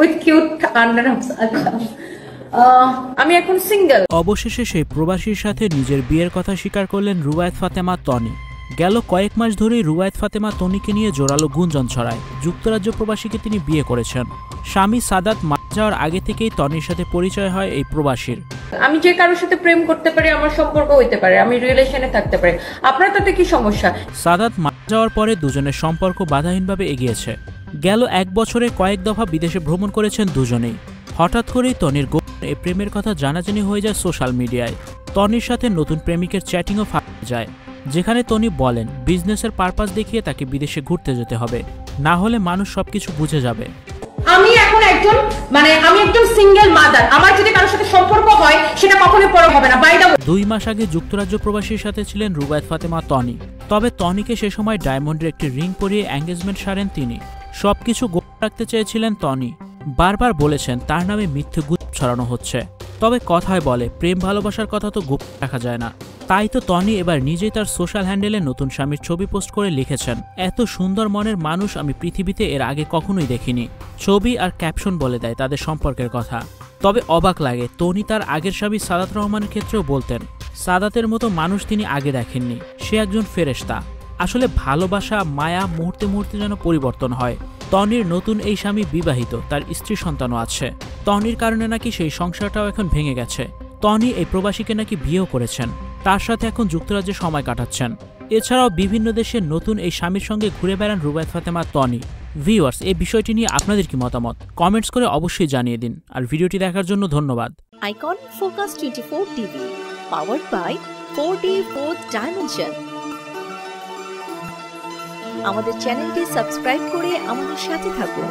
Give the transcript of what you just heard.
With cute underarms. আচ্ছা, আমি এখন সিঙ্গেল। অবশেষে সেই প্রবাসীর সাথে নিজের বিয়ের কথা স্বীকার করলেন রুবায়েত ফাতেমা তনি। গেল কয়েক মাস ধরেই রুবায়েত ফাতেমা তনিকে নিয়ে জোরালো গুঞ্জন ছড়ায় যুক্তরাজ্য প্রবাসীকে তিনি বিয়ে করেছেন। স্বামী সাদাত মারা যাওয়ার আগে থেকেই তনির সাথে পরিচয় হয় এই প্রবাসীর। আমি যে কারোর সাথে প্রেম করতে পারি, আমার সম্পর্ক হইতে পারে, আমি রিলেশনে থাকতে পারি, আপনার তাতে কি সমস্যা? সাদাত মারা যাওয়ার পরে দুজনের সম্পর্ক বাধাহীনভাবে এগিয়েছে। গেল এক বছরে কয়েক দফা বিদেশে ভ্রমণ করেছেন দুজনেই। হঠাৎ করেই তনির গোপন এই প্রেমের কথা জানাজানি হয়ে যায় সোশ্যাল মিডিয়ায়। তনির সাথে নতুন প্রেমিকের চ্যাটিংও ফাঁকা যায়, যেখানে তনি বলেন বিজনেসের পারপাস দেখিয়ে তাকে বিদেশে ঘুরতে যেতে হবে, না হলে মানুষ সবকিছু বুঝে যাবে। আমি এখন আমি একজন সিঙ্গেল মাদার, আমার যদি কারোর সাথে সম্পর্ক হয় সেটা কখনোই পরে হবে না। বাইরে 2 মাস আগে যুক্তরাজ্য প্রবাসীর সাথে ছিলেন রুবায়েত ফাতেমা তনি। তবে তনিকে সে সময় ডায়মন্ডের একটি রিং পরিয়ে এঙ্গেজমেন্ট সারেন তিনি। সবকিছু গোপন রাখতে চেয়েছিলেন তনি, বারবার বলেছেন তার নামে মিথ্যে গুজব ছড়ানো হচ্ছে। তবে কথায় বলে প্রেম ভালোবাসার কথা তো গোপন রাখা যায় না। তাই তো তনি এবার নিজেই তার সোশ্যাল হ্যান্ডেলে নতুন স্বামীর ছবি পোস্ট করে লিখেছেন, এত সুন্দর মনের মানুষ আমি পৃথিবীতে এর আগে কখনোই দেখিনি। ছবি আর ক্যাপশন বলে দেয় তাদের সম্পর্কের কথা। তবে অবাক লাগে, তনি তার আগের স্বামী সাদাত রহমানের ক্ষেত্রেও বলতেন সাদাতের মতো মানুষ তিনি আগে দেখেননি, সে একজন ফেরেশতা। আসলে ভালোবাসা মায়া মুহূর্তে মুহূর্তে যেন পরিবর্তন হয়। তনির নতুন এই স্বামী বিবাহিত, তার স্ত্রী সন্তানও আছে। তনির কারণে নাকি সেই সংসারটাও এখন ভেঙে গেছে। তনি এই প্রবাসীকে নাকি বিয়েও করেছেন, তার সাথে এখন যুক্তরাজ্যে সময় কাটাচ্ছেন। এছাড়াও বিভিন্ন দেশের নতুন এই স্বামীর সঙ্গে ঘুরে বেড়ান রুবায়েত ফাতেমা তনি। ভিউয়ার্স, এই বিষয়টি নিয়ে আপনাদের কি মতামত কমেন্টস করে অবশ্যই জানিয়ে দিন। আর ভিডিওটি দেখার জন্য ধন্যবাদ। Icon focus 24 TV, powered by 4D Fourth Dimension। আমাদের চ্যানেলটি সাবস্ক্রাইব করে আমাদের সাথে থাকুন।